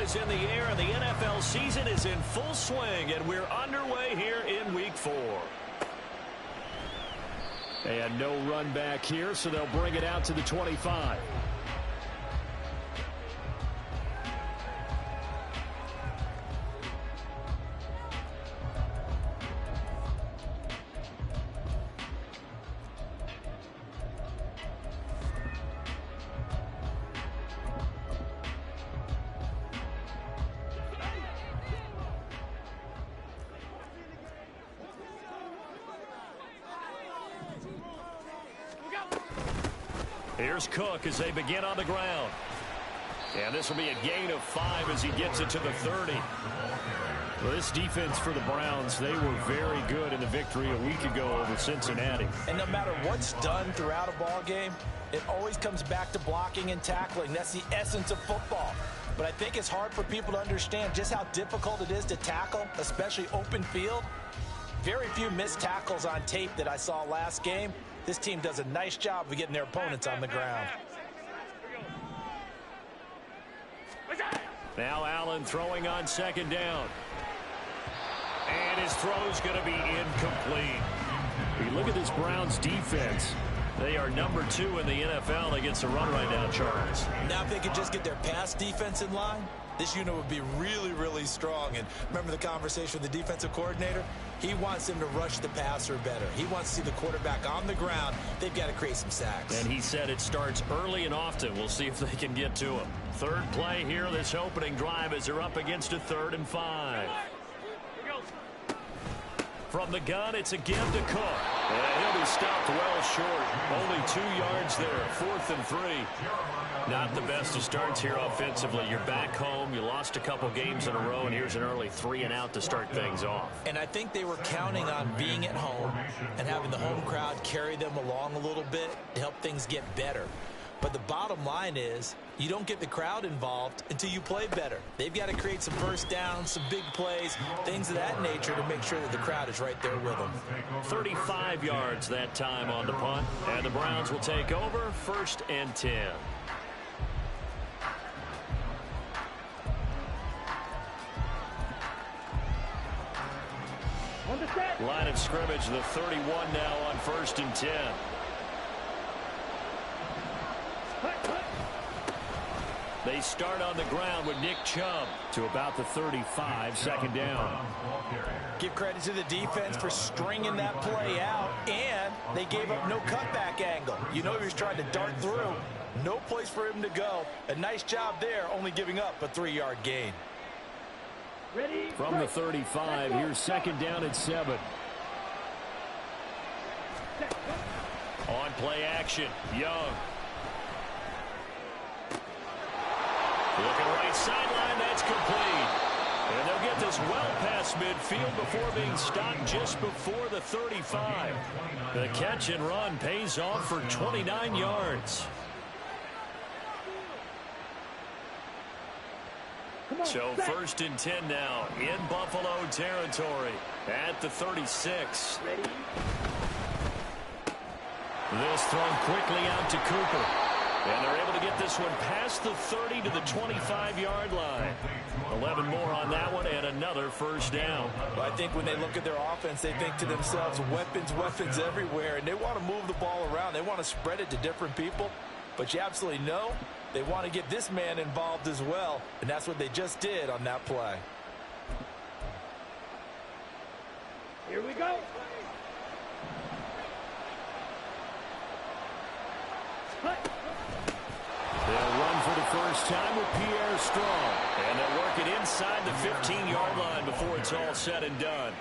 is in the air, and the NFL season is in full swing, and we're underway here in Week 4. And no run back here, so they'll bring it out to the 25. Here's Cook as they begin on the ground. And this will be a gain of 5 as he gets it to the 30. Well, this defense for the Browns, they were very good in the victory a week ago over Cincinnati. And no matter what's done throughout a ball game, it always comes back to blocking and tackling. That's the essence of football. But I think it's hard for people to understand just how difficult it is to tackle, especially open field. Very few missed tackles on tape that I saw last game. This team does a nice job of getting their opponents on the ground. Now Allen throwing on second down. And his throw's going to be incomplete. You look at this Browns defense. They are number 2 in the NFL against the run right now, Charles. Now if they could just get their pass defense in line, this unit would be really, really strong. And remember the conversation with the defensive coordinator? He wants them to rush the passer better. He wants to see the quarterback on the ground. They've got to create some sacks. And he said it starts early and often. We'll see if they can get to him. Third play here, this opening drive, as they're up against a 3rd and 5. From the gun, it's a give to Cook. And he'll be stopped well short. Only 2 yards there, 4th and 3. Not the best of starts here offensively. You're back home. You lost a couple games in a row, and here's an early 3 and out to start things off. And I think they were counting on being at home and having the home crowd carry them along a little bit to help things get better. But the bottom line is you don't get the crowd involved until you play better. They've got to create some first downs, some big plays, things of that nature to make sure that the crowd is right there with them. 35 yards that time on the punt. And the Browns will take over, 1st and 10. Line of scrimmage, the 31 now on 1st and 10. They start on the ground with Nick Chubb to about the 35, 2nd down. Give credit to the defense for stringing that play out, and they gave up no cutback angle. You know he was trying to dart through. No place for him to go. A nice job there, only giving up a 3-yard gain. From the 35, here's 2nd down at 7. On play action, Young. Looking right sideline, that's complete. And they'll get this well past midfield before being stopped just before the 35. The catch and run pays off for 29 yards. So 1st and 10 now in Buffalo territory at the 36. This thrown quickly out to Cooper. And they're able to get this one past the 30 to the 25-yard line. 11 more on that one and another 1st down. Well, I think when they look at their offense, they think to themselves, weapons, weapons everywhere. And they want to move the ball around. They want to spread it to different people. But you absolutely know they want to get this man involved as well. And that's what they just did on that play. Here we go. They'll run for the first time with Pierre Strong. And they'll work it inside the 15-yard line before it's all said and done.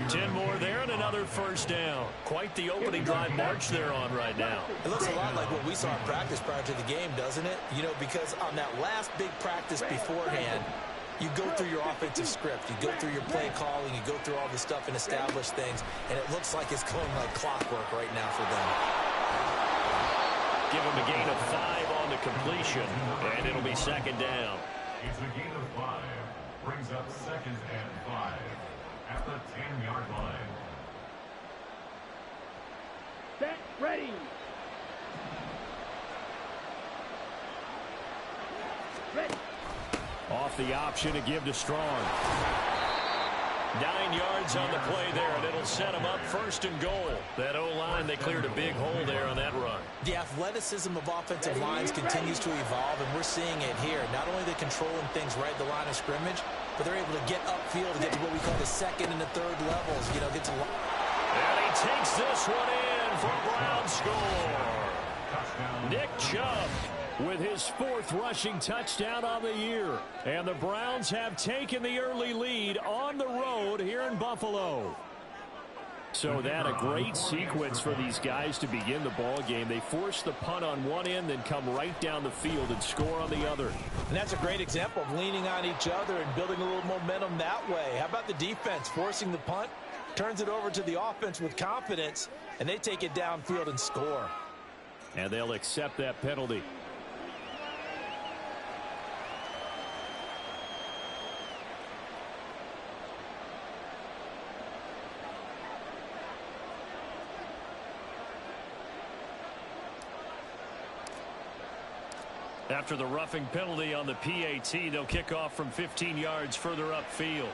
10 more there and another 1st down. Quite the opening drive march they're on right now. It looks a lot like what we saw in practice prior to the game, doesn't it? You know, because on that last big practice beforehand, you go through your offensive script, you go through your play calling, you go through all the stuff and establish things, and it looks like it's going like clockwork right now for them. Give him a gain of 5 on the completion, and it'll be 2nd down. It's a gain of 5. Brings up 2nd and 5 at the 10-yard line. Set, ready. On off the option to give to Strong. 9 yards on the play there, and it'll set them up 1st and goal. That O-line, they cleared a big hole there on that run. The athleticism of offensive lines continues to evolve, and we're seeing it here. Not only are they controlling things right at the line of scrimmage, but they're able to get upfield to get to what we call the 2nd and the 3rd levels. You know, get to. And he takes this one in for a Brown score. Nick Chubb with his 4th rushing touchdown on the year. And the Browns have taken the early lead on the road here in Buffalo. So that a great sequence for these guys to begin the ball game. They force the punt on one end, then come right down the field and score on the other. And that's a great example of leaning on each other and building a little momentum that way. How about the defense forcing the punt, turns it over to the offense with confidence, and they take it downfield and score. And they'll accept that penalty. After the roughing penalty on the PAT, they'll kick off from 15 yards further upfield.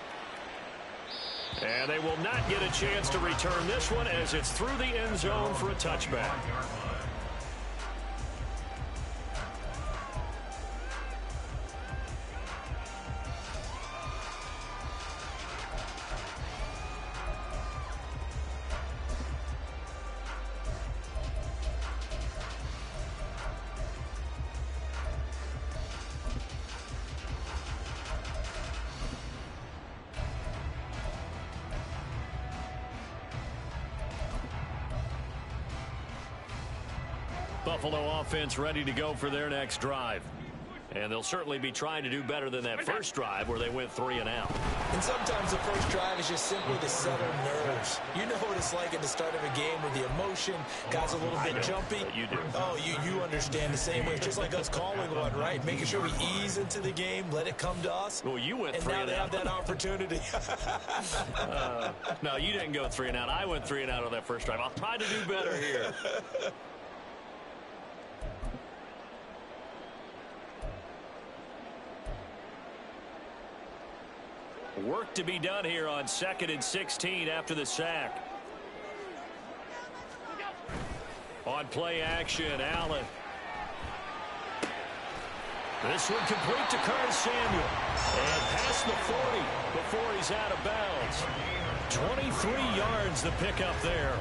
And they will not get a chance to return this one as it's through the end zone for a touchback. Buffalo offense ready to go for their next drive. And they'll certainly be trying to do better than that first drive where they went 3 and out. And sometimes the first drive is just simply to settle nerves. You know what it's like at the start of a game where the emotion got a little bit jumpy. You do. Oh, you understand the same way. It's just like us calling one, right? Making sure we ease into the game, let it come to us. Well, you went 3 and out. And now they have that opportunity. No, you didn't go 3 and out. I went 3 and out on that first drive. I'll try to do better here. Work to be done here on 2nd and 16 after the sack. On play action, Allen. This one complete to Curtis Samuel. And past the 40 before he's out of bounds. 23 yards the pickup there.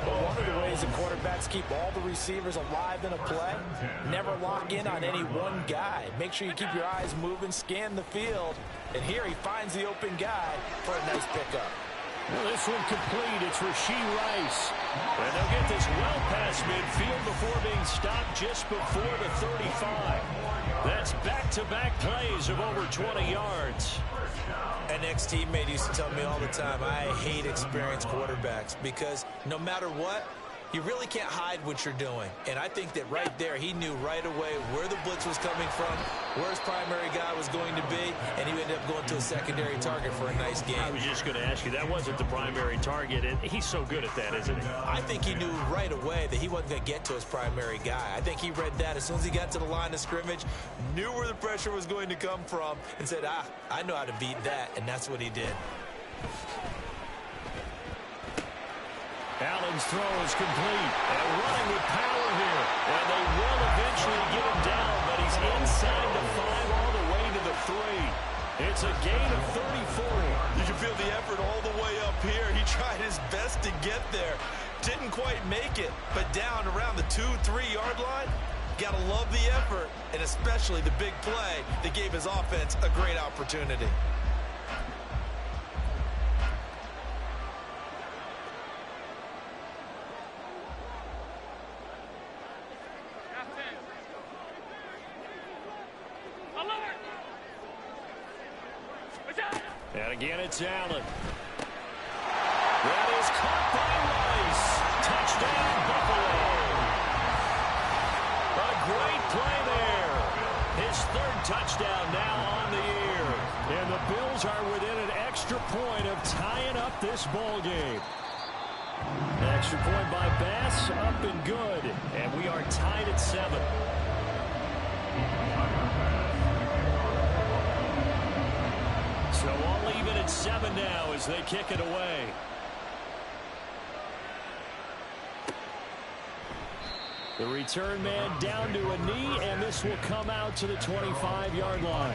Well, one of the ways the quarterbacks keep all the receivers alive in a play, never lock in on any one guy. Make sure you keep your eyes moving, scan the field. And here he finds the open guy for a nice pickup. Well, this one complete. It's Rashee Rice. And they'll get this well past midfield before being stopped just before the 35. That's back-to-back plays of over 20 yards. An ex-teammate used to tell me all the time, I hate experienced quarterbacks because no matter what, you really can't hide what you're doing. And I think that right there, he knew right away where the blitz was coming from, where his primary guy was going to be, and he ended up going to a secondary target for a nice game. I was just going to ask you, that wasn't the primary target, and he's so good at that, isn't he? I think he knew right away that he wasn't going to get to his primary guy. I think he read that as soon as he got to the line of scrimmage, knew where the pressure was going to come from, and said, I know how to beat that, and that's what he did. Allen's throw is complete. And running with power here. And they will eventually get him down, but he's inside the 5 all the way to the 3. It's a gain of 34. You can feel the effort all the way up here. He tried his best to get there. Didn't quite make it, but down around the 2-3 yard line. Got to love the effort, and especially the big play that gave his offense a great opportunity. And again, it's Allen. That is caught by Rice. Touchdown, Buffalo. A great play there. His 3rd touchdown now on the year. And the Bills are within an extra point of tying up this ball game. An extra point by Bass, up and good. And we are tied at 7. So all even at 7 now as they kick it away. The return man down to a knee, and this will come out to the 25-yard line.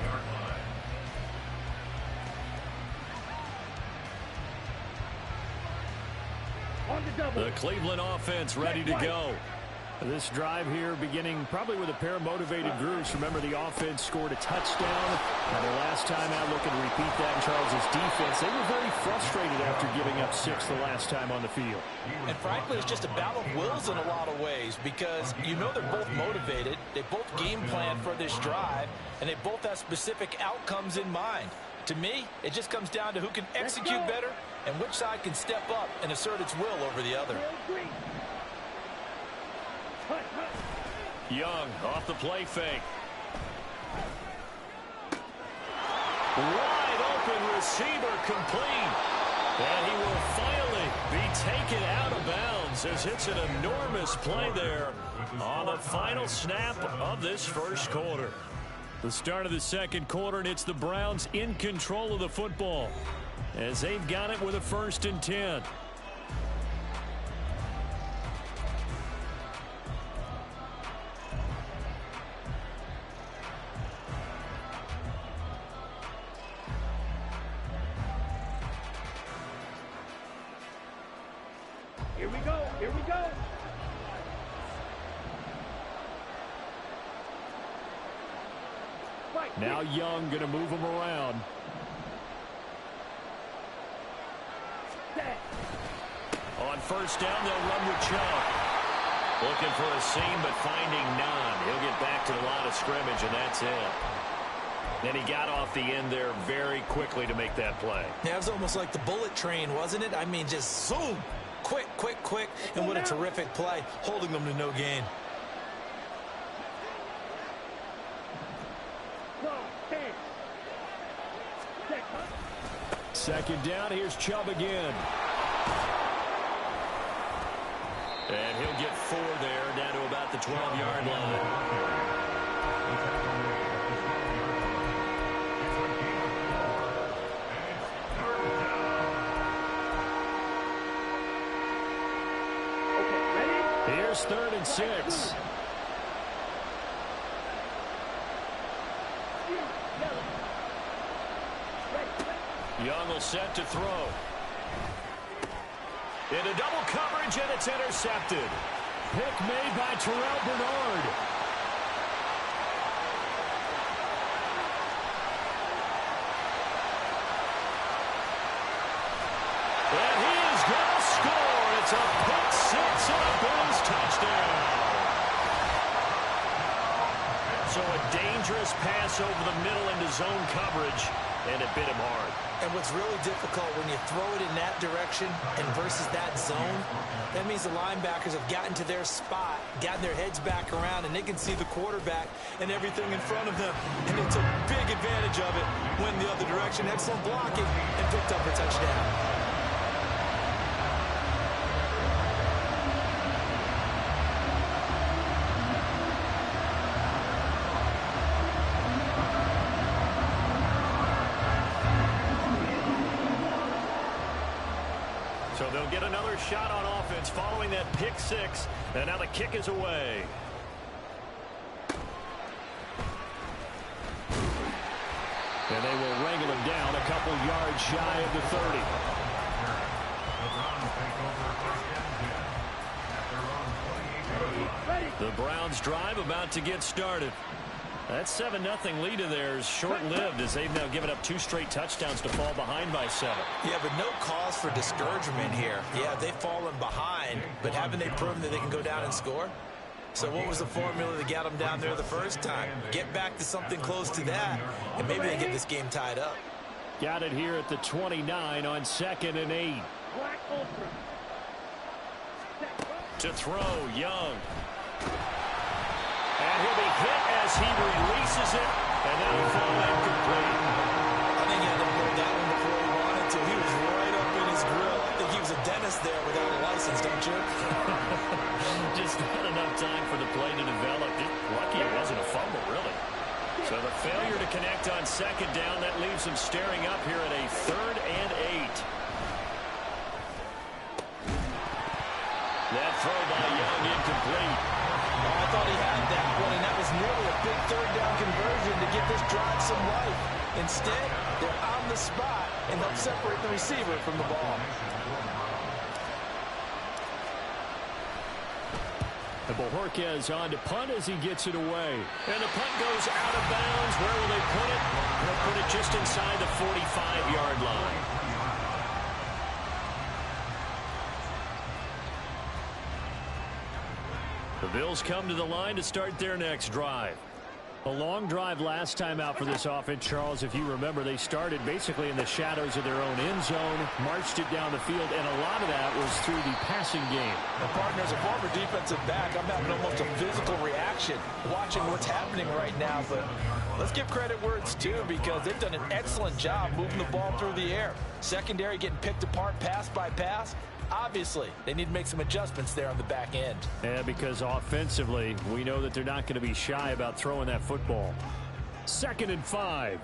The Cleveland offense ready to go. This drive here beginning probably with a pair of motivated groups. Remember, the offense scored a touchdown. And their last time out looking to repeat that in Charles' defense. They were very frustrated after giving up 6 the last time on the field. And frankly, it's just a battle of wills in a lot of ways because you know they're both motivated. They both game plan for this drive, and they both have specific outcomes in mind. To me, it just comes down to who can execute better and which side can step up and assert its will over the other. Young off the play fake. Wide open receiver complete. And he will finally be taken out of bounds as it's an enormous play there on the final snap of this first quarter. The start of the second quarter, and it's the Browns in control of the football as they've got it with a 1st and 10. Here we go. Here we go. Now Young going to move him around. On 1st down, they'll run with Chubb. Looking for a seam, but finding none. He'll get back to the line of scrimmage, and that's it. Then he got off the end there very quickly to make that play. Yeah, it was almost like the bullet train, wasn't it? I mean, just zoom. Quick, quick, quick. And what a terrific play, holding them to no gain. Second down, here's Chubb again. And he'll get 4 there, down to about the 12-yard line. Here's 3rd and 6. Young will set to throw. Into double coverage, and it's intercepted. Pick made by Terrell Bernard. And he is going to score. It's a pick 6 and a Bills touchdown. So a dangerous pass over the middle into zone coverage, and it bit him hard. And what's really difficult when you throw it in that direction and versus that zone, that means the linebackers have gotten to their spot, gotten their heads back around, and they can see the quarterback and everything in front of them. And they took big advantage of it, went the other direction, excellent blocking, and picked up a touchdown. So they'll get another shot on offense following that pick 6. And now the kick is away. And they will wrangle him down a couple yards shy of the 30. The Browns drive about to get started. That 7-0 lead of theirs short-lived as they've now given up 2 straight touchdowns to fall behind by 7. Yeah, but no cause for discouragement here. Yeah, they've fallen behind, but haven't they proven that they can go down and score? So what was the formula that got them down there the first time? Get back to something close to that, and maybe they get this game tied up. Got it here at the 29 on 2nd and 8. To throw, Young. And he'll be hit as he releases it, and then he'll fall incomplete. I think he had to hold that one before he wanted to. He was right up in his grill. I think he was a dentist there without a license, don't you? Just not enough time for the play to develop. Just lucky it wasn't a fumble, really. So the failure to connect on second down, that leaves them staring up here at a 3rd and 8. That throw by Young incomplete. I thought he had that one, and that was nearly a big 3rd down conversion to give this drive some life. Instead, they're on the spot and help separate the receiver from the ball. And Bojorquez on to punt as he gets it away. And the punt goes out of bounds. Where will they put it? They'll put it just inside the 45-yard line. The Bills come to the line to start their next drive. A long drive last time out for this offense, Charles. If you remember, they started basically in the shadows of their own end zone, marched it down the field, and a lot of that was through the passing game. And partner, as a former defensive back, I'm having almost a physical reaction watching what's happening right now. But let's give credit where it's due, because they've done an excellent job moving the ball through the air. Secondary getting picked apart pass by pass. Obviously, they need to make some adjustments there on the back end. Yeah, because offensively, we know that they're not going to be shy about throwing that football. 2nd and 5.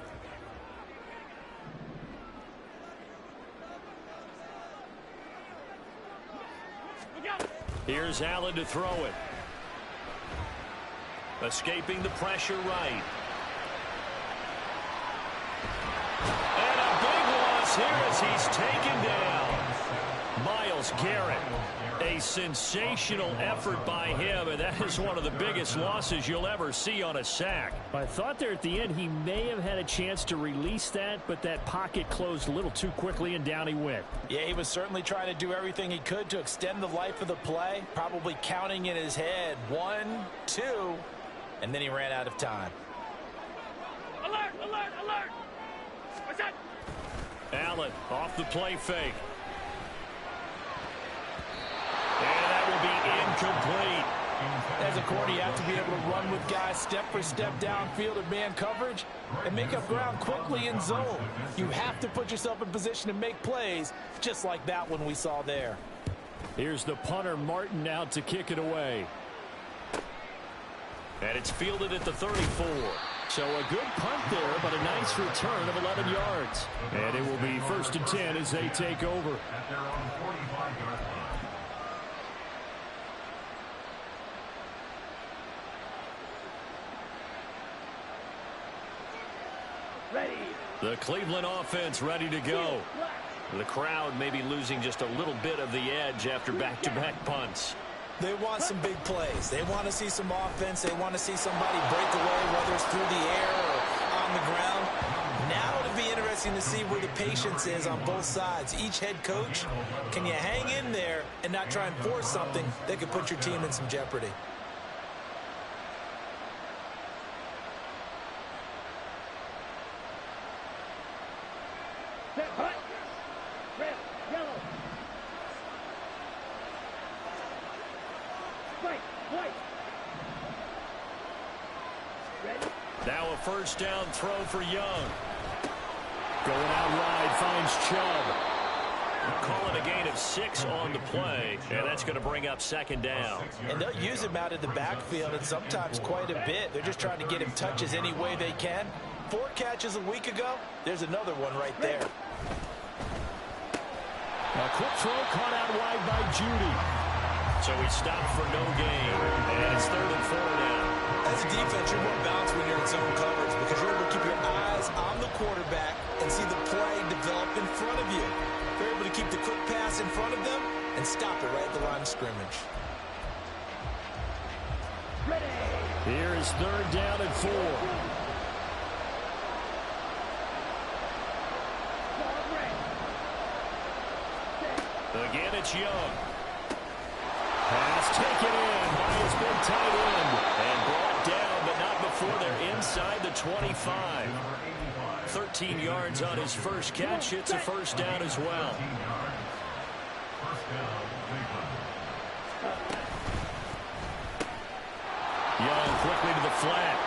Here's Allen to throw it. Escaping the pressure right. And a big loss here as he's taken down. Myles Garrett, a sensational effort by him, and that is one of the biggest losses you'll ever see on a sack. I thought there at the end he may have had a chance to release that, but that pocket closed a little too quickly, and down he went. Yeah, he was certainly trying to do everything he could to extend the life of the play, probably counting in his head 1, 2, and then he ran out of time. Alert, alert, alert! What's that? Allen off the play fake. And that will be incomplete. As a corner, you have to be able to run with guys step for step downfield in man coverage and make up ground quickly in zone. You have to put yourself in position to make plays, just like that one we saw there. Here's the punter, Martin, out to kick it away. And it's fielded at the 34. So a good punt there, but a nice return of 11 yards. And it will be 1st and 10 as they take over. At their own 45-yard line. Ready. The Cleveland offense ready to go. The crowd may be losing just a little bit of the edge after back-to-back punts. They want some big plays. They want to see some offense. They want to see somebody break away, whether it's through the air or on the ground. Now it'll be interesting to see where the patience is on both sides. Each head coach, can you hang in there and not try and force something that could put your team in some jeopardy? Set, hut. Red, yellow. White, white. Ready. Now a 1st down throw for Young. Going out wide, finds Chubb. Calling a gain of 6 on the play, and that's going to bring up 2nd down. And they'll use him out of the backfield, and sometimes quite a bit. They're just trying to get him touches any way they can. 4 catches a week ago. There's another one right there. A quick throw caught out wide by Judy. So he stopped for no gain, and it's 3rd and 4 now. As a defense, you're more balanced when you're in zone coverage because you're able to keep your eyes on the quarterback and see the play develop in front of you. You're able to keep the quick pass in front of them and stop it right at the line of scrimmage. Ready. Here is 3rd down and 4. Ball ready. Set. Again, it's Young. Pass taken in by his big tight end. And brought down, but not before they're inside the 25. 13 yards on his first catch. It's a 1st down as well. Young quickly to the flat.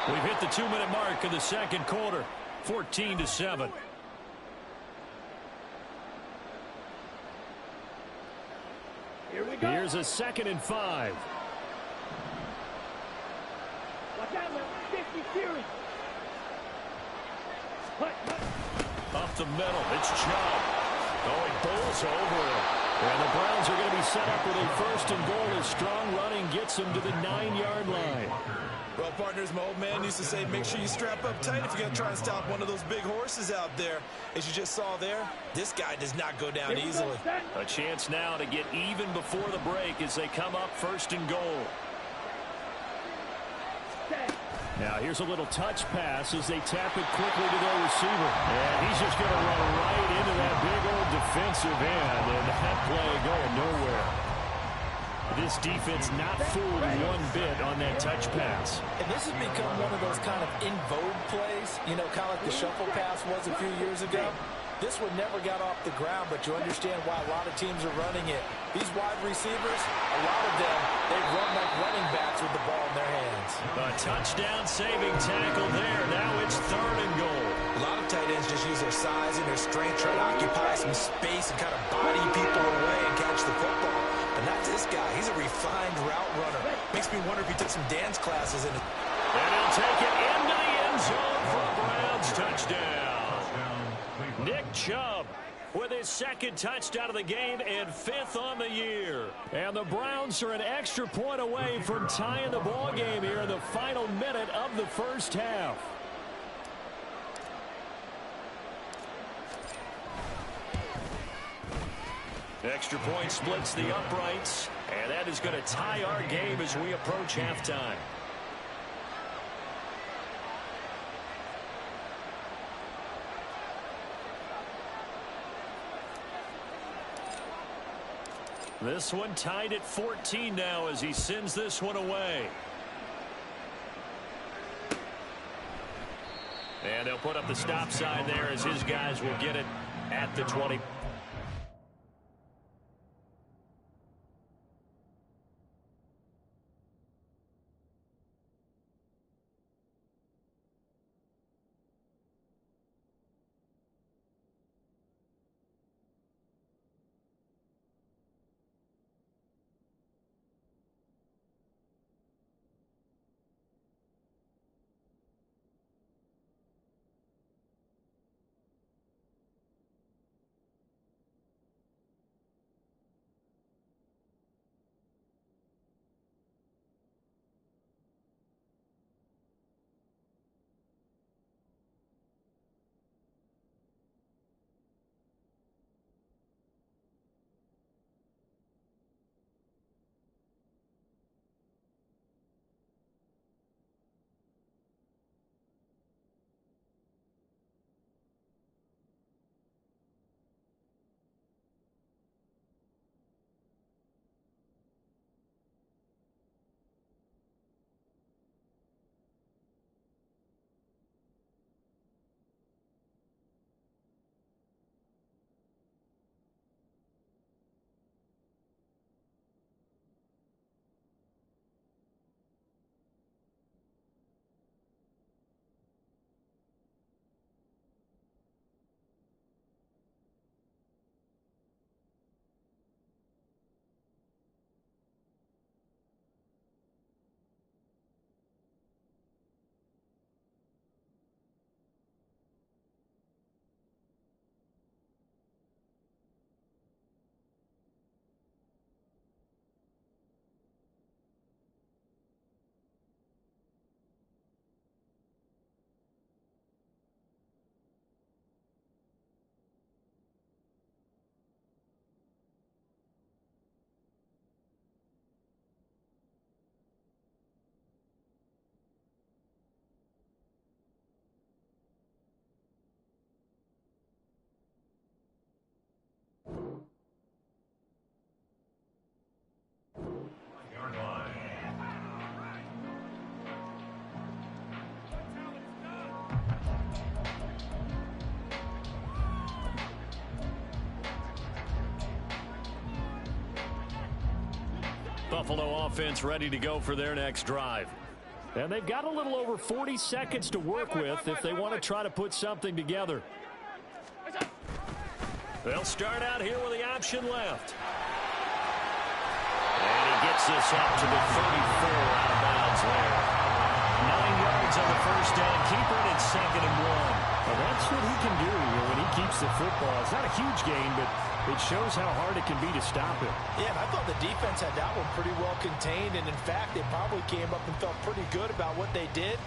We've hit the 2-minute mark of the 2nd quarter. 14-7. Here we go. Here's a 2nd and 5. Watch out now. 50 series. Hut. Up the middle, it's Chubb. Oh, he bowls over him. And the Browns are going to be set up with a first and goal as strong running gets them to the 9-yard line. Well, partners, my old man used to say, make sure you strap up tight if you're going to try and stop one of those big horses out there. As you just saw there, this guy does not go down easily. A chance now to get even before the break as they come up first and goal. Now here's a little touch pass as they tap it quickly to their receiver. And he's just going to run right into that big old defensive end. And that play going nowhere. This defense not fooled one bit on that touch pass. And this has become one of those kind of in vogue plays, you know, kind of like the shuffle pass was a few years ago. This one never got off the ground, but you understand why a lot of teams are running it. These wide receivers, a lot of them, they run like running backs with the ball in their hands. A touchdown saving tackle there. Now it's third and goal. A lot of tight ends just use their size and their strength, try to occupy some space and kind of body people away and catch the football. But not this guy. He's a refined route runner. Makes me wonder if he took some dance classes in it. And he'll take it into the end zone for a Browns touchdown. Nick Chubb with his second touchdown of the game and 5th on the year. And the Browns are an extra point away from tying the ball game here in the final minute of the first half. Extra point splits the uprights, and that is going to tie our game as we approach halftime. This one tied at 14 now as he sends this one away. And they'll put up the stop sign there as his guys will get it at the 20. Buffalo offense ready to go for their next drive. And they've got a little over 40 seconds to work with if they want to try to put something together. They'll start out here with the option left. And he gets this up to the 34 out of bounds there. 9 yards on the first down. Keeper it at 2nd and 1. Well, that's what he can do when he keeps the football. It's not a huge gain, but it shows how hard it can be to stop him. Yeah, and I thought the defense had that one pretty well contained, and in fact, they probably came up and felt pretty good about what they did.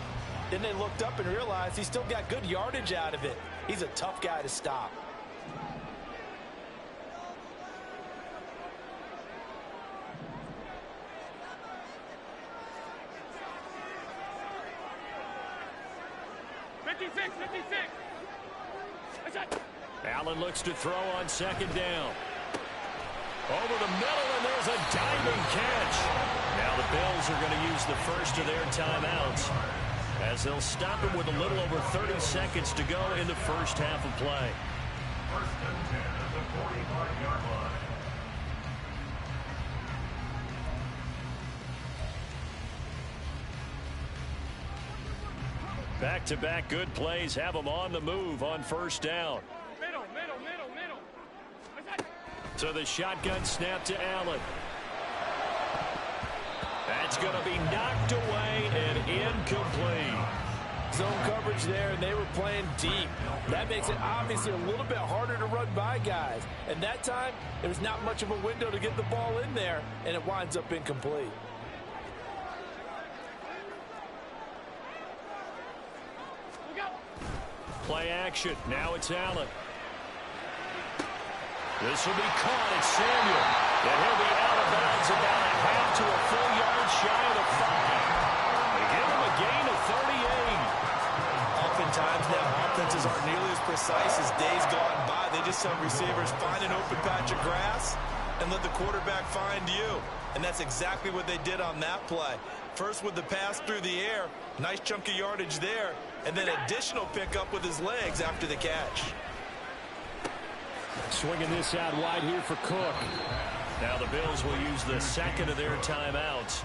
Then they looked up and realized he still got good yardage out of it. He's a tough guy to stop. Allen looks to throw on 2nd down. Over the middle, and there's a diving catch. Now the Bills are going to use the first of their timeouts as they'll stop him with a little over 30 seconds to go in the first half of play. 1st and 10 at the 45-yard line. Back-to-back good plays have them on the move on 1st down. Middle. So the shotgun snap to Allen. That's going to be knocked away and incomplete. Zone coverage there, and they were playing deep. That makes it obviously a little bit harder to run by guys. And that time, there was not much of a window to get the ball in there, and it winds up incomplete. Play action. Now it's Allen. This will be caught. It's Samuel. And he'll be out of bounds about a half to a full yard shy of the 5. They give him a gain of 38. Oftentimes now, offenses aren't nearly as precise as days gone by. They just have receivers find an open patch of grass and let the quarterback find you. And that's exactly what they did on that play. First with the pass through the air, nice chunk of yardage there, and then additional pickup with his legs after the catch. Swinging this out wide here for Cook. Now the Bills will use the second of their timeouts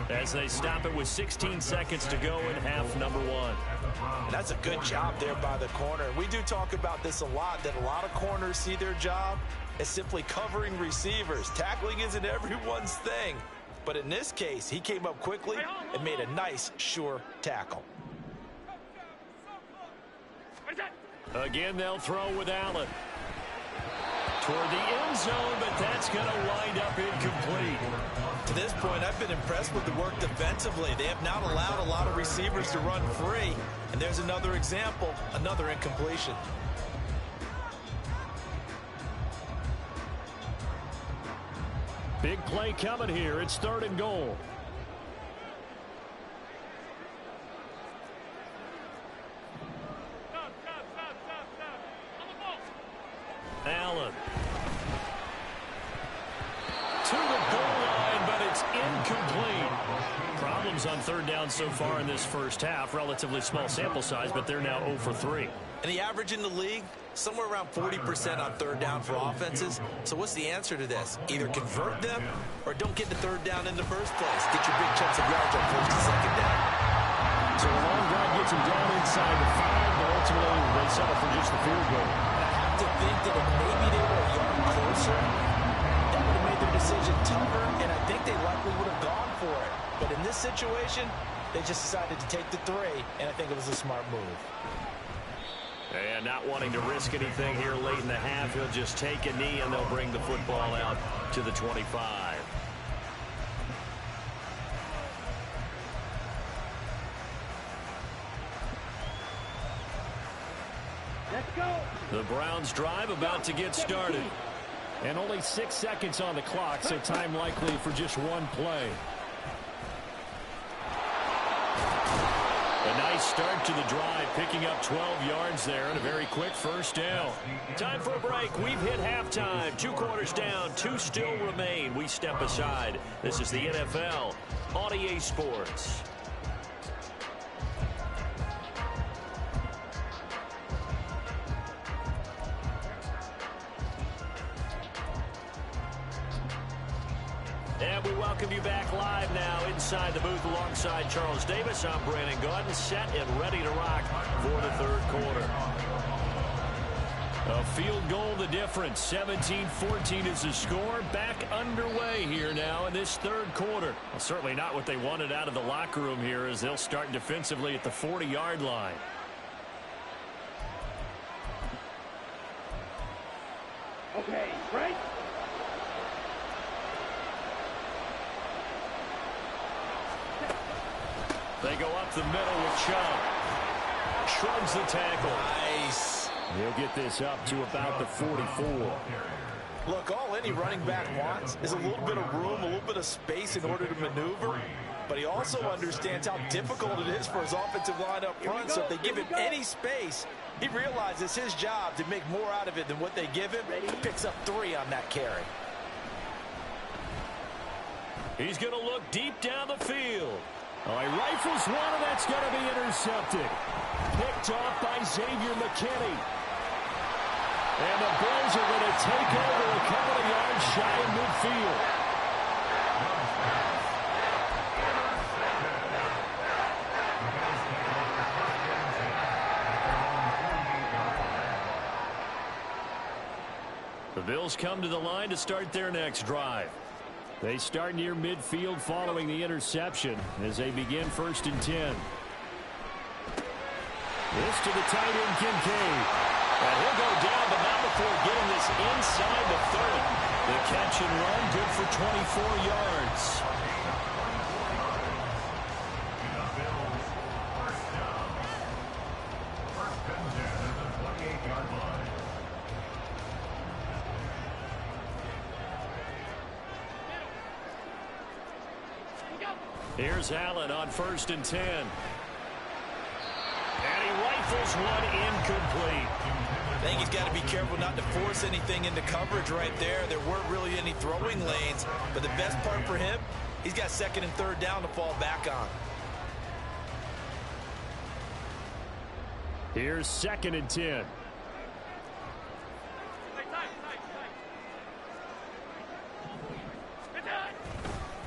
as they stop it with 16 seconds to go in half number 1. And that's a good job there by the corner. We do talk about this a lot, that a lot of corners see their job as simply covering receivers. Tackling isn't everyone's thing. But in this case, he came up quickly and made a nice, sure tackle. Again, they'll throw with Allen. Toward the end zone, but that's going to wind up incomplete. To this point, I've been impressed with the work defensively. They have not allowed a lot of receivers to run free. And there's another example, another incompletion. Big play coming here. It's 3rd and goal. Allen. To the goal line, but it's incomplete. Problems on 3rd down so far in this first half. Relatively small sample size, but they're now 0 for 3. And the average in the league, somewhere around 40% on 3rd down for offenses. So what's the answer to this? Either convert them or don't get the 3rd down in the first place. Get your big chunks of yards on 1st and 2nd down. So a long drive gets him down inside the 5, but ultimately they settle for just the field goal. To think that if maybe they were a yard closer, that would have made their decision tougher, and I think they likely would have gone for it. But in this situation, they just decided to take the 3, and I think it was a smart move. And not wanting to risk anything here late in the half, he'll just take a knee, and they'll bring the football out to the 25. Let's go. The Browns drive about to get started. And only 6 seconds on the clock, so time likely for just one play. A nice start to the drive, picking up 12 yards there and a very quick first down. Time for a break. We've hit halftime. 2 quarters down, 2 still remain. We step aside. This is the NFL on EA Sports. And we welcome you back live now inside the booth alongside Charles Davis. I'm Brandon Gaudin, set and ready to rock for the 3rd quarter. A field goal the difference. 17-14 is the score. Back underway here now in this third quarter. Well, certainly not what they wanted out of the locker room here as they'll start defensively at the 40-yard line. Okay, right? They go up the middle with Chubb. Shrugs the tackle. Nice. He'll get this up to about the 44. Look, all any running back wants is a little bit of room, a little bit of space in order to maneuver. But he also understands how difficult it is for his offensive line up front. So if they give him any space, he realizes it's his job to make more out of it than what they give him. He picks up 3 on that carry. He's going to look deep down the field. Oh, he rifles one, and that's going to be intercepted. Picked off by Xavier McKinney. And the Bills are going to take over a couple of yards shy of midfield. The Bills come to the line to start their next drive. They start near midfield following the interception as they begin 1st and 10. This to the tight end, Kincaid. And he'll go down, but not before getting this inside the 30. The catch and run, good for 24 yards. Here's Allen on 1st and 10. And he rifles one incomplete. I think he's got to be careful not to force anything into coverage right there. There weren't really any throwing lanes. But the best part for him, he's got 2nd and 3rd down to fall back on. Here's 2nd and 10.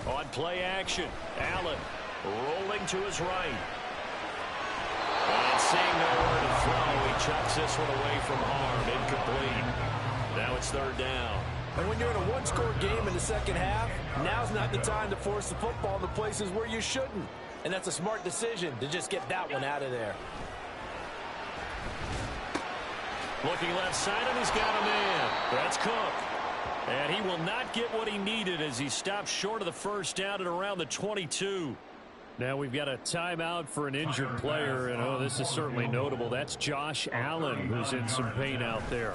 On play action, Allen rolling to his right. And seeing nowhere to throw, he chucks this one away from harm. Incomplete. Now it's 3rd down. And when you're in a one-score game in the second half, now's not the time to force the football in the places where you shouldn't. And that's a smart decision to just get that one out of there. Looking left side, and he's got a man. That's Cook. And he will not get what he needed as he stops short of the 1st down at around the 22. Now we've got a timeout for an injured player, and oh, this is certainly notable. That's Josh Allen, who's in some pain out there.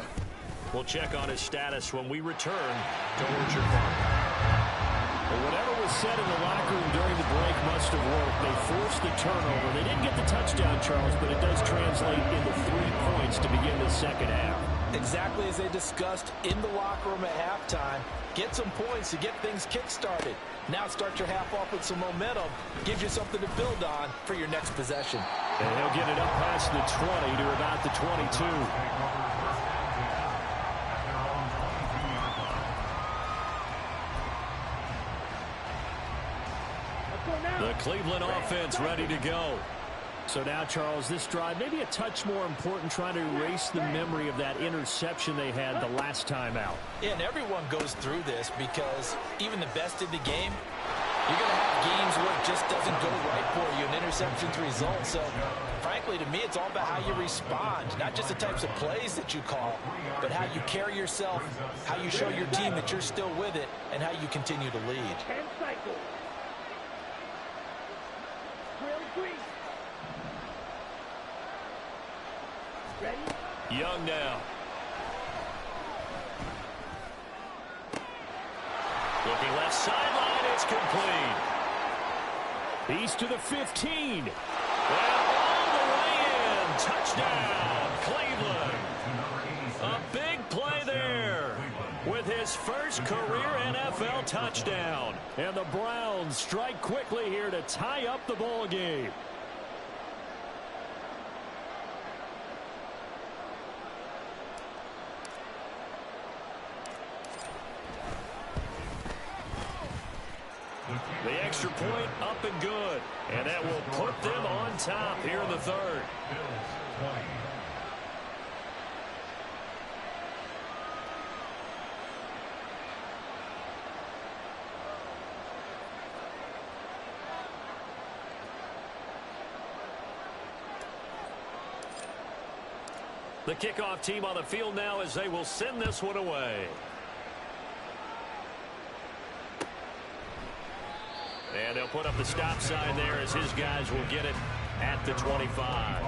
We'll check on his status when we return to Orchard Park. Well, whatever was said in the locker room during the break must have worked. They forced the turnover. They didn't get the touchdown, Charles, but it does translate into 3 points to begin the second half. Exactly as they discussed in the locker room at halftime. Get some points to get things kick-started. Now start your half off with some momentum. Gives you something to build on for your next possession. And he'll get it up past the 20 to about the 22. The Cleveland offense ready to go. So now, Charles, this drive maybe a touch more important, trying to erase the memory of that interception they had the last time out. Yeah, and everyone goes through this because even the best in the game, you're going to have games where it just doesn't go right for you, and interceptions result. So, frankly, to me, it's all about how you respond, not just the types of plays that you call, but how you carry yourself, how you show your team that you're still with it, and how you continue to lead. 10 cycles. Drill 3. Ready? Young now. Looking left sideline, it's complete. He's to the 15. And all the way in. Touchdown, Cleveland. A big play there with his first career NFL touchdown. And the Browns strike quickly here to tie up the ball game. The extra point up and good. And that will put them on top here in the 3rd. The kickoff team on the field now as they will send this one away. And they'll put up the stop sign there as his guys will get it at the 25.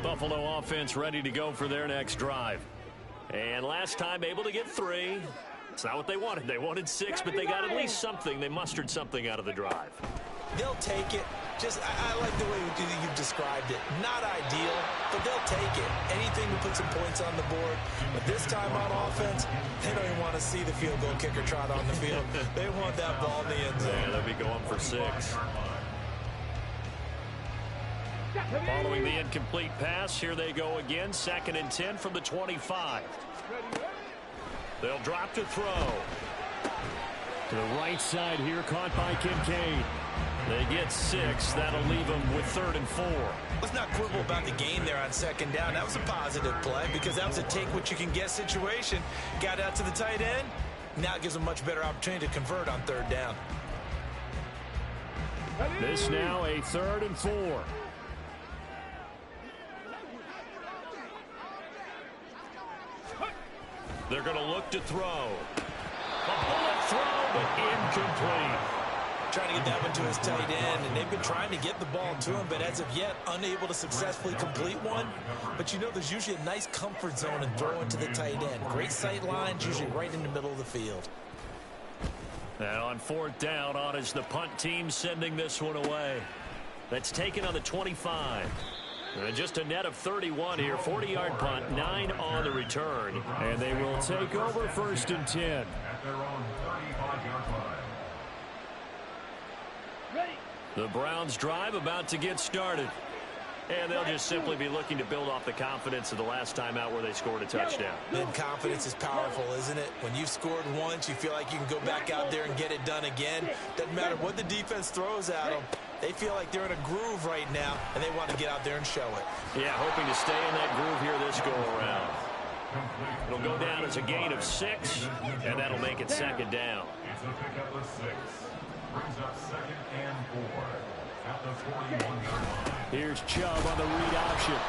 Buffalo offense ready to go for their next drive. And last time able to get 3. It's not what they wanted. They wanted 6, but they got at least something. They mustered something out of the drive. They'll take it. I like the way you've described it. Not ideal, but they'll take it. Anything to put some points on the board. But this time on offense, they don't even want to see the field goal kicker trot on the field. They want that ball in the end zone. Yeah, they'll be going for 6. Following the incomplete pass, here they go again. 2nd and 10 from the 25. They'll drop to throw. To the right side here, caught by Kincaid. They get 6. That'll leave them with 3rd and 4. Let's not quibble about the gain there on 2nd down. That was a positive play because that was a take-what-you-can-get situation. Got out to the tight end. Now it gives them a much better opportunity to convert on 3rd down. This now a 3rd and 4. They're going to look to throw. A bullet throw, but incomplete. Trying to get that one to his tight end, and they've been trying to get the ball to him, but as of yet, unable to successfully complete one. But you know, there's usually a nice comfort zone in throwing to the tight end. Great sight lines, usually right in the middle of the field. And on 4th down, on is the punt team sending this one away. That's taken on the 25. And just a net of 31 here. 40-yard punt, 9 on the return. And they will take over 1st and 10. At their own 35-yard line. Ready. The Browns drive about to get started. And they'll just simply be looking to build off the confidence of the last time out where they scored a touchdown. And confidence is powerful, isn't it? When you've scored once, you feel like you can go back out there and get it done again. Doesn't matter what the defense throws at them. They feel like they're in a groove right now, and they want to get out there and show it. Yeah, hoping to stay in that groove here this go-around. It'll go down as a gain of 6, and that'll make it 2nd down. It's a pickup of 6. Brings up 2nd and 4 at the 41-yard line. Here's Chubb on the read option.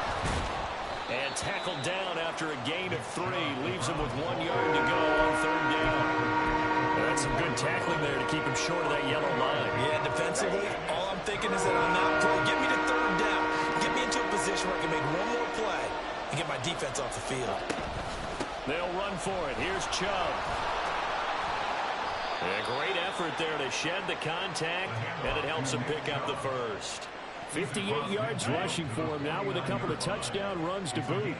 And tackled down after a gain of 3. Leaves him with 1 yard to go on 3rd down. That's some good tackling there to keep him short of that yellow line. Yeah, defensively, all I'm thinking is that on that play, get me to 3rd down. Get me into a position where I can make one more play and get my defense off the field. They'll run for it. Here's Chubb. A great effort there to shed the contact, and it helps him pick up the first. 58 yards rushing for him now with a couple of touchdown runs to boot.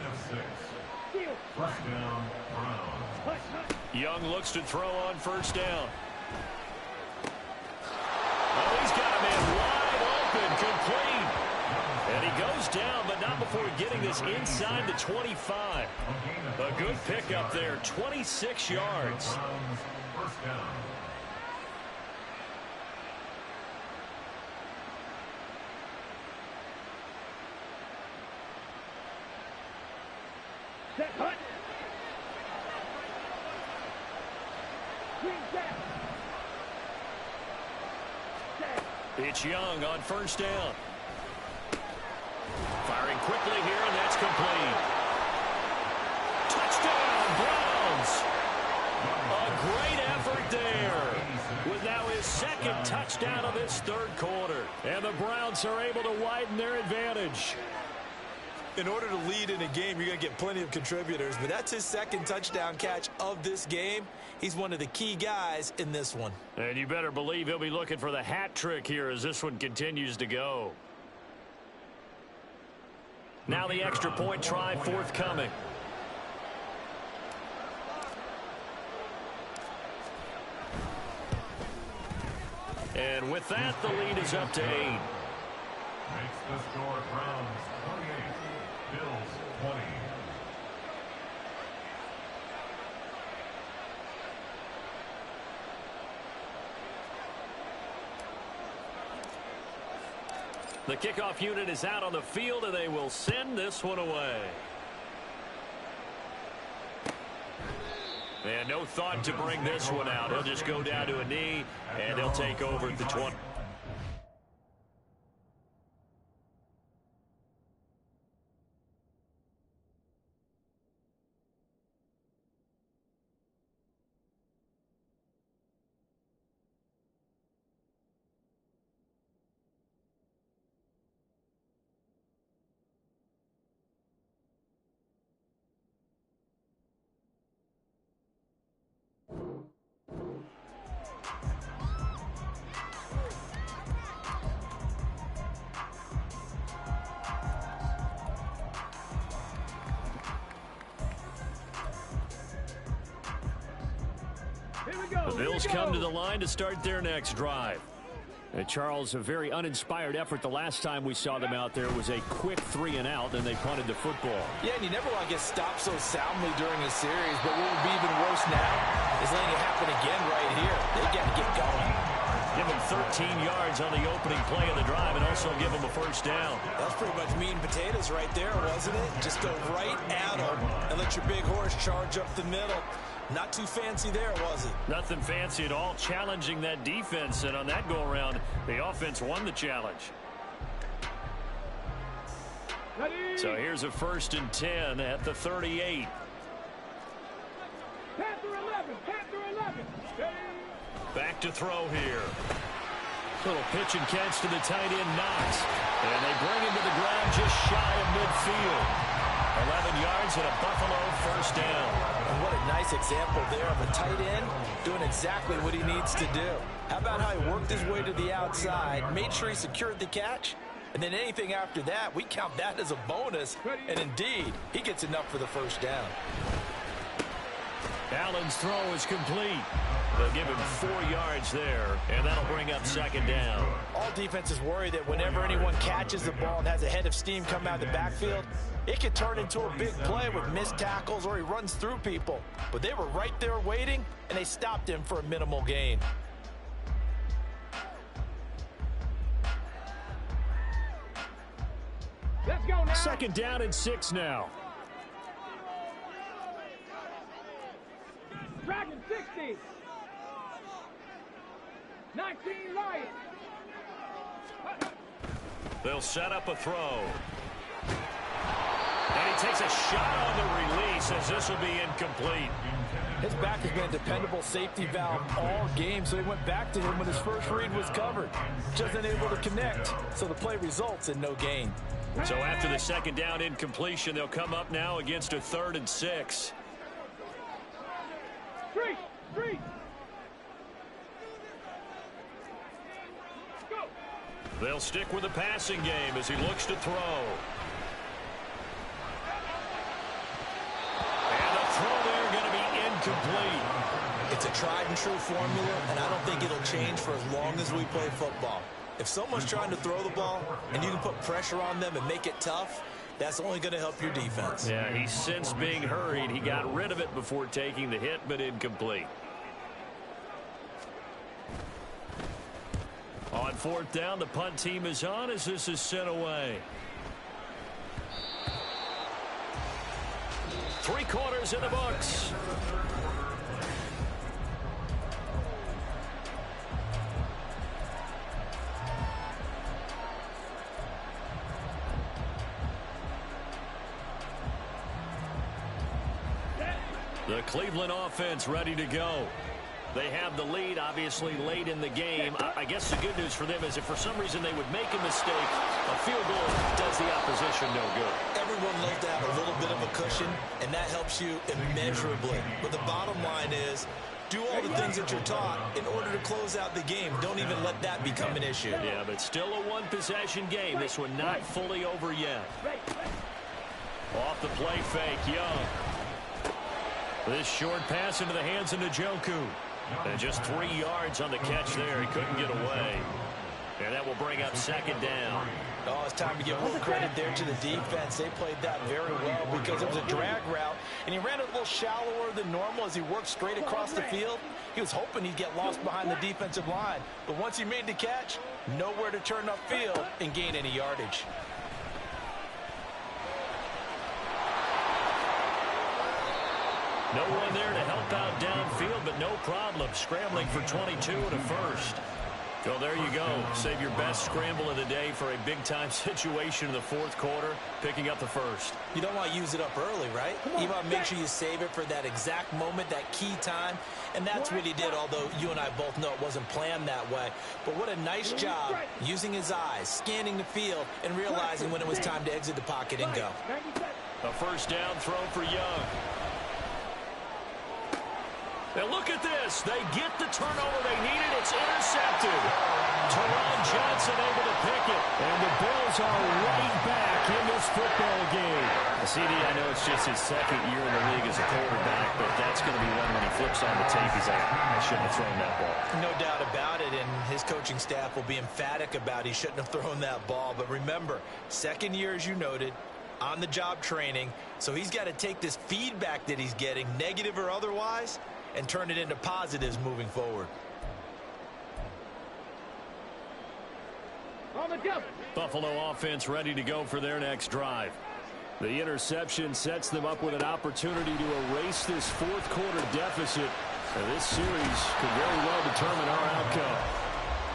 First down, Browns. Young looks to throw on 1st down. Oh, he's got a man wide open, complete. And he goes down, but not before getting this inside the 25. A good pickup there, 26 yards. Browns, first down. Set hunt. Green set. Set. It's Young on 1st down. Firing quickly here, and that's complete. Touchdown, Browns! A great effort there. With now his 2nd touchdown of this 3rd quarter. And the Browns are able to widen their advantage. In order to lead in a game, you're going to get plenty of contributors, but that's his 2nd touchdown catch of this game. He's one of the key guys in this one. And you better believe he'll be looking for the hat trick here as this one continues to go. Now the extra point try forthcoming. And with that, the lead is up to 8. Makes the score Browns 28, Bills 20. The kickoff unit is out on the field, and they will send this one away. And no thought to bring this one out. He'll just go down to a knee, and they'll take over at the 20. The Bills come to the line to start their next drive. Charles, a very uninspired effort. The last time we saw them out there was a quick 3-and-out, and they punted the football. Yeah, and you never want to get stopped so soundly during a series, but what would be even worse now is letting it happen again right here. They got to get going. Give him 13 yards on the opening play of the drive and also give him a first down. That's pretty much meat and potatoes right there, wasn't it? Just go right at them and let your big horse charge up the middle. Not too fancy there, was it? Nothing fancy at all, challenging that defense. And on that go-around, the offense won the challenge. Ready. So here's a 1st and 10 at the 38. Panther 11. Panther 11. Ready. Back to throw here. Little pitch and catch to the tight end, Knox. And they bring him to the ground just shy of midfield. 11 yards and a Buffalo first down. And what a nice example there of a tight end doing exactly what he needs to do. How about how he worked his way to the outside, made sure he secured the catch, and then anything after that, we count that as a bonus. And indeed, he gets enough for the first down. Allen's throw is complete. They'll give him 4 yards there, and that'll bring up 2nd down. All defenses worry that whenever anyone catches the ball and has a head of steam come out of the backfield, it can turn into a big play with missed tackles or he runs through people. But they were right there waiting, and they stopped him for a minimal gain. Let's go now. 2nd down and 6 now. Dragon 60. 19 Lions. They'll set up a throw. And he takes a shot on the release as this will be incomplete. His back has been a dependable safety valve all game, so he went back to him when his first read was covered. Just unable to connect, so the play results in no gain. So after the 2nd down incompletion, they'll come up now against a 3rd and 6. Street. Go. They'll stick with the passing game as he looks to throw. And the throw there going to be incomplete. It's a tried and true formula, and I don't think it'll change for as long as we play football. If someone's trying to throw the ball and you can put pressure on them and make it tough, that's only going to help your defense. Yeah, he's since being hurried. He got rid of it before taking the hit, but incomplete. On 4th down, the punt team is on as this is sent away. 3 quarters in the books. The Cleveland offense ready to go. They have the lead, obviously, late in the game. I guess the good news for them is if for some reason they would make a mistake, a field goal does the opposition no good. Everyone loves to have a little bit of a cushion, and that helps you immeasurably. But the bottom line is, do all the things that you're taught in order to close out the game. Don't even let that become an issue. Yeah, but still a one-possession game. This one not fully over yet. Off the play fake, Young. This short pass into the hands of Njoku. And just 3 yards on the catch there. He couldn't get away. And that will bring up second down. Oh, it's time to give a little credit there to the defense. They played that very well because it was a drag route, and he ran it a little shallower than normal as he worked straight across the field. He was hoping he'd get lost behind the defensive line, but once he made the catch, nowhere to turn upfield and gain any yardage. No one there to help out downfield, but no problem. Scrambling for 22 and a first. So there you go. Save your best scramble of the day for a big-time situation in the fourth quarter, picking up the first. You don't want to use it up early, right? You want to make sure you save it for that exact moment, that key time, and that's what he did, although you and I both know it wasn't planned that way. But what a nice job using his eyes, scanning the field, and realizing when it was time to exit the pocket and go. A first down throw for Young. And look at this. They get the turnover they needed. It's intercepted. Teron Johnson able to pick it. And the Bills are right back in this football game. CD, I know it's just his second year in the league as a quarterback, but that's going to be one when he flips on the tape. He's like, I shouldn't have thrown that ball. No doubt about it, and his coaching staff will be emphatic about he shouldn't have thrown that ball. But remember, second year, as you noted, on-the-job training, so he's got to take this feedback that he's getting, negative or otherwise, and turn it into positives moving forward. On the double. Buffalo offense ready to go for their next drive. The interception sets them up with an opportunity to erase this fourth quarter deficit. And this series could very well determine our outcome.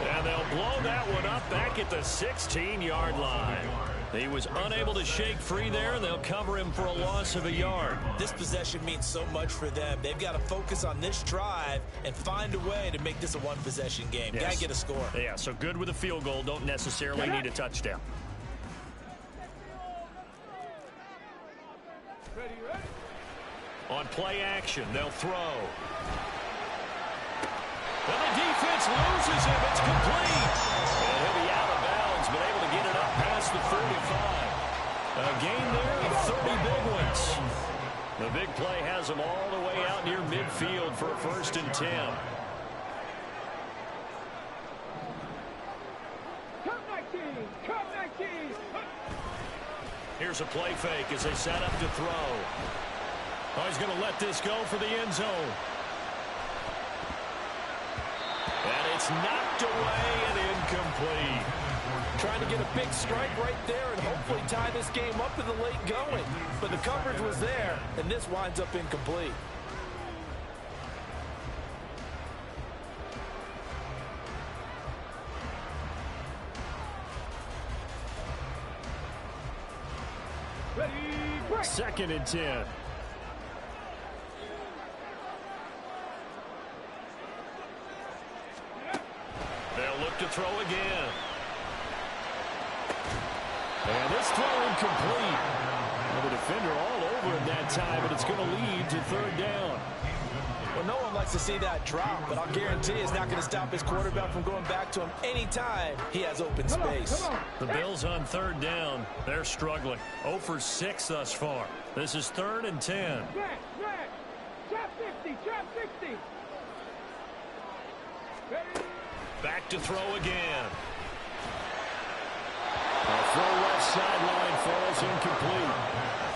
And they'll blow that one up back at the 16-yard line. He was unable to shake free there, and they'll cover him for a loss of a yard. This possession means so much for them. They've got to focus on this drive and find a way to make this a one-possession game. Yes. Got to get a score. Yeah, so good with a field goal. Don't necessarily need a touchdown. Ready, ready. On play action, they'll throw. And the defense loses him. It's complete. And he'll be out of bounds, but able to get it up past the 45. A gain there of 30 big ones. The big play has him all the way out near midfield for a 1st and 10. Cut 19. Cut 19. Here's a play fake as they set up to throw. Oh, he's going to let this go for the end zone. And it's knocked away and incomplete. Trying to get a big strike right there and hopefully tie this game up in the late going. But the coverage was there, and this winds up incomplete. Ready, break. 2nd and 10. They'll look to throw again. And this throw incomplete. Well, the defender all over him that time, but it's going to lead to 3rd down. Well, no one likes to see that drop, but I'll guarantee it's not going to stop his quarterback from going back to him anytime he has open space. Come on. The Bills on 3rd down. They're struggling. 0 for 6 thus far. This is 3rd and 10. Back, back. Trap 50. Trap 60. Ready. Back to throw again. A full left sideline falls incomplete.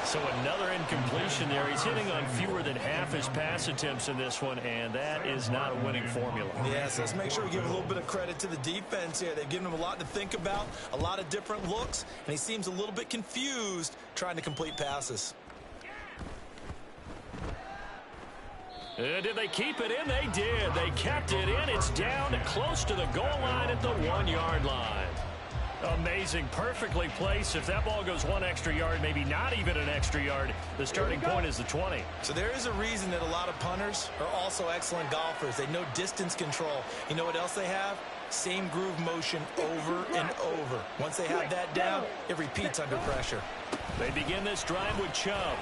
So another incompletion there. He's hitting on fewer than half his pass attempts in this one, and that is not a winning formula. Yes, let's make sure we give a little bit of credit to the defense here. They've given him a lot to think about, a lot of different looks, and he seems a little bit confused trying to complete passes. Did they keep it in? They did. They kept it in. It's down close to the goal line at the 1-yard line. Amazing. Perfectly placed. If that ball goes 1 extra yard, maybe not even an extra yard, the starting point is the 20. So there is a reason that a lot of punters are also excellent golfers. They know distance control. You know what else they have? Same groove motion over and over. Once they have that down, it repeats under pressure. They begin this drive with Chubb.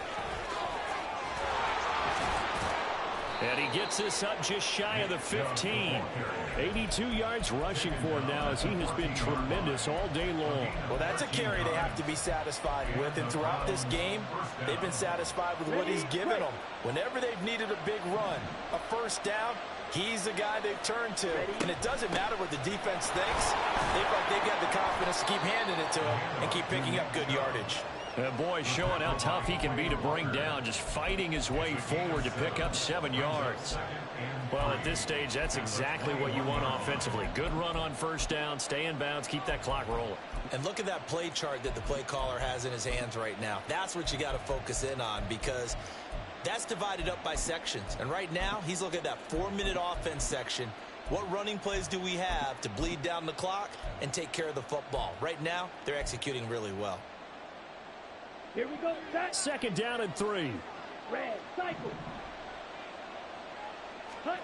And he gets this up just shy of the 15. 82 yards rushing for him now as he has been tremendous all day long. Well, that's a carry they have to be satisfied with. And throughout this game, they've been satisfied with what he's given them. Whenever they've needed a big run, a first down, he's the guy they've turned to. And it doesn't matter what the defense thinks. They feel like they've got the confidence to keep handing it to him and keep picking up good yardage. And boy, showing how tough he can be to bring down, just fighting his way forward to pick up 7 yards. Well, at this stage, that's exactly what you want offensively. Good run on first down, stay in bounds, keep that clock rolling. And look at that play chart that the play caller has in his hands right now. That's what you got to focus in on, because that's divided up by sections. And right now, he's looking at that 4-minute offense section. What running plays do we have to bleed down the clock and take care of the football? Right now, they're executing really well. Here we go. Second down and 3. Red, cycle. Cut.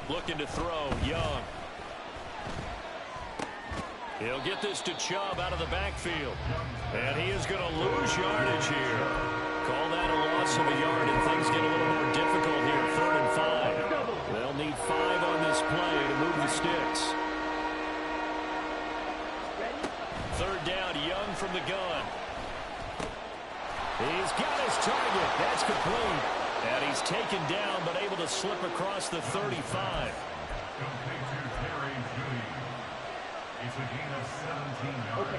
Looking to throw, Young. He'll get this to Chubb out of the backfield. And he is going to lose yardage here. Call that a loss of a yard, and things get a little more difficult here. 3rd and 5. They'll need 5 on this play to move the sticks. Ready? 3rd down, Young from the gun. He's got his target. That's complete. And he's taken down, but able to slip across the 35. Complete to Jerry Jeudy. It's a gain of 17 yards.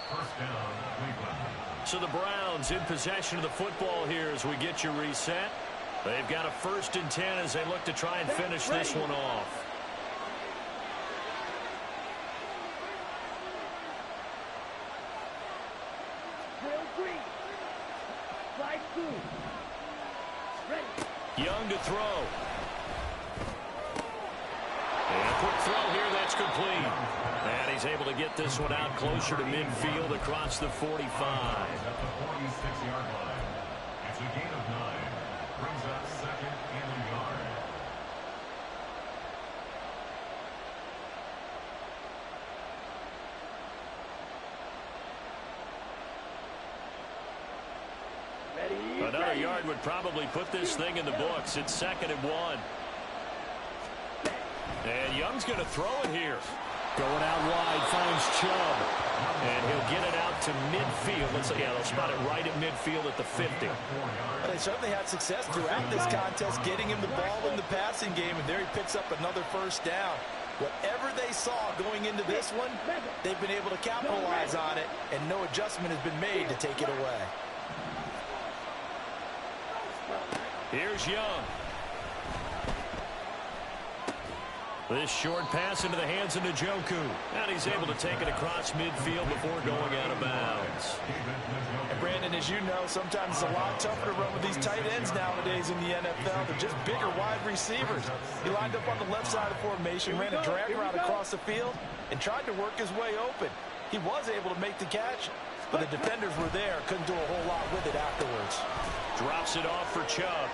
First down, Cleveland. So the Browns in possession of the football here as we get you reset. They've got a 1st and 10 as they look to try and finish this one off. Drill green. Slide through. Ready. Young to throw. And a quick throw here, that's complete. And he's able to get this one out closer to midfield across the 45. At the 46-yard line. It's a gain of 9. Brings up 2nd and a yard. Ready. Another ready. yard would probably put this thing in the books. It's 2nd and 1. And Young's going to throw it here. Going out wide, finds Chubb. And he'll get it out to midfield. They'll spot it right at midfield at the 50. But they certainly had success throughout this contest, getting him the ball in the passing game, and there he picks up another first down. Whatever they saw going into this one, they've been able to capitalize on it, and no adjustment has been made to take it away. Here's Young. This short pass into the hands of Njoku. And he's able to take it across midfield before going out of bounds. And Brandon, as you know, sometimes it's a lot tougher to run with these tight ends nowadays in the NFL. They're just bigger wide receivers. He lined up on the left side of the formation, ran a drag route across the field, and tried to work his way open. He was able to make the catch, but the defenders were there, couldn't do a whole lot with it afterwards. Drops it off for Chubb.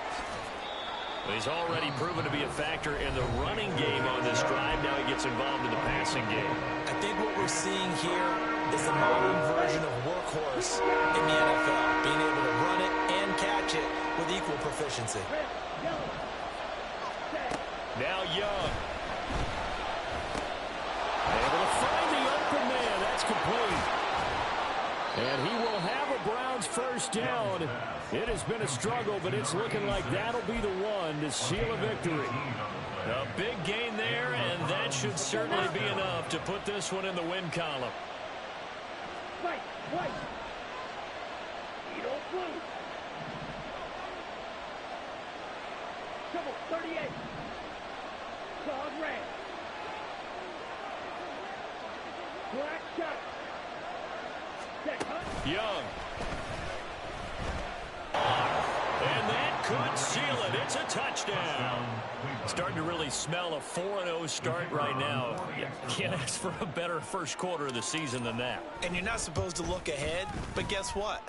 He's already proven to be a factor in the running game on this drive. Now he gets involved in the passing game. I think what we're seeing here is the modern version of workhorse in the NFL, being able to run it and catch it with equal proficiency. Now Young. Able to find the open man. That's complete. And he will have a Browns first down. It has been a struggle, but it's looking like that'll be the one to seal a victory. A big gain there, and that should certainly be enough to put this one in the win column. Fight, fight. Edo blue. Double 38. Dog red. Black shot. Set hunt. Young. And that could seal it. It's a touchdown. Starting to really smell a 4-0 start right now. You can't ask for a better first quarter of the season than that. And you're not supposed to look ahead, but guess what?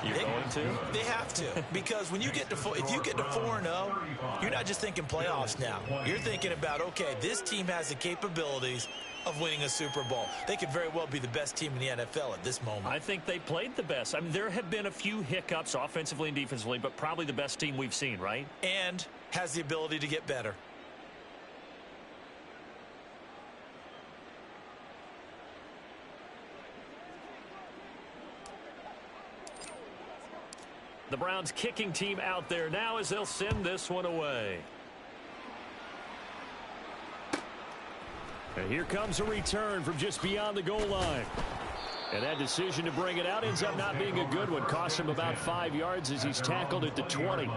You're going to? They have to, because when you get to if you get to 4-0, you're not just thinking playoffs now. You're thinking about, okay, this team has the capabilities of winning a Super Bowl. They could very well be the best team in the NFL at this moment. I think they played the best. I mean, there have been a few hiccups offensively and defensively, but probably the best team we've seen, right? And has the ability to get better. The Browns kicking team out there now as they'll send this one away. And here comes a return from just beyond the goal line. And that decision to bring it out ends up not being a good one. Cost him about 5 yards as he's tackled at the 20.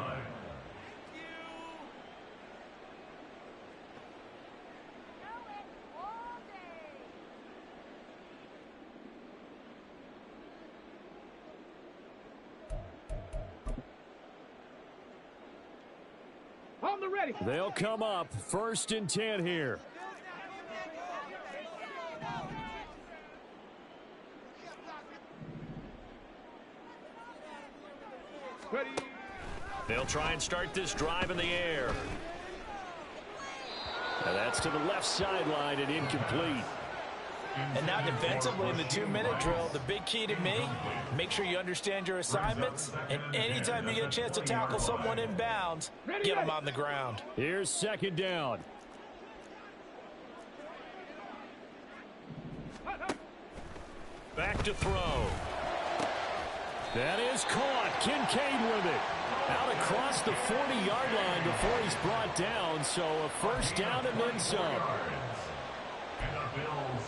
On the ready. They'll come up 1st and 10 here. Ready. They'll try and start this drive in the air. And that's to the left sideline and incomplete. And now defensively in the 2-minute drill, the big key to me, make sure you understand your assignments, and anytime you get a chance to tackle someone in bounds, get them on the ground. Here's 2nd down. Back to throw. That is caught. Kincaid with it. Out across the 40-yard line before he's brought down, so a 1st down and then some. And the Bills,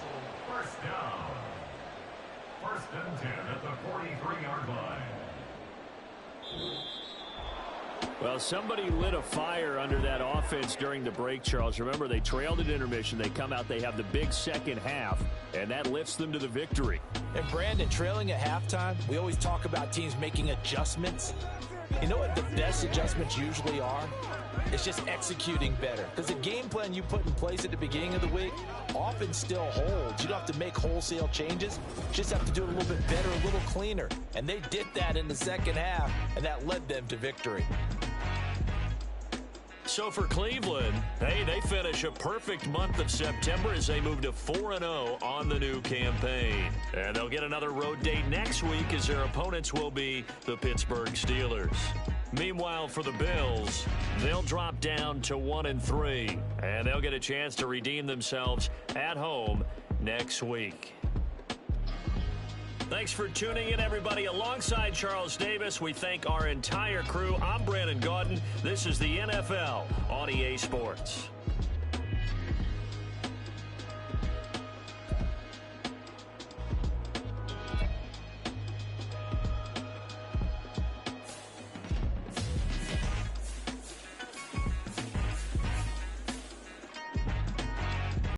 1st down. 1st and 10 at the 43-yard line. Well, somebody lit a fire under that offense during the break, Charles. Remember, they trailed at intermission. They come out, they have the big second half, and that lifts them to the victory. And Brandon, trailing at halftime, we always talk about teams making adjustments. You know what the best adjustments usually are? It's just executing better. Because the game plan you put in place at the beginning of the week often still holds. You don't have to make wholesale changes. Just have to do it a little bit better, a little cleaner. And they did that in the second half, and that led them to victory. So for Cleveland, hey, they finish a perfect month of September as they move to 4-0 on the new campaign. And they'll get another road date next week as their opponents will be the Pittsburgh Steelers. Meanwhile, for the Bills, they'll drop down to 1-3, and they'll get a chance to redeem themselves at home next week. Thanks for tuning in, everybody. Alongside Charles Davis, we thank our entire crew. I'm Brandon Gaudin. This is the NFL on EA Sports.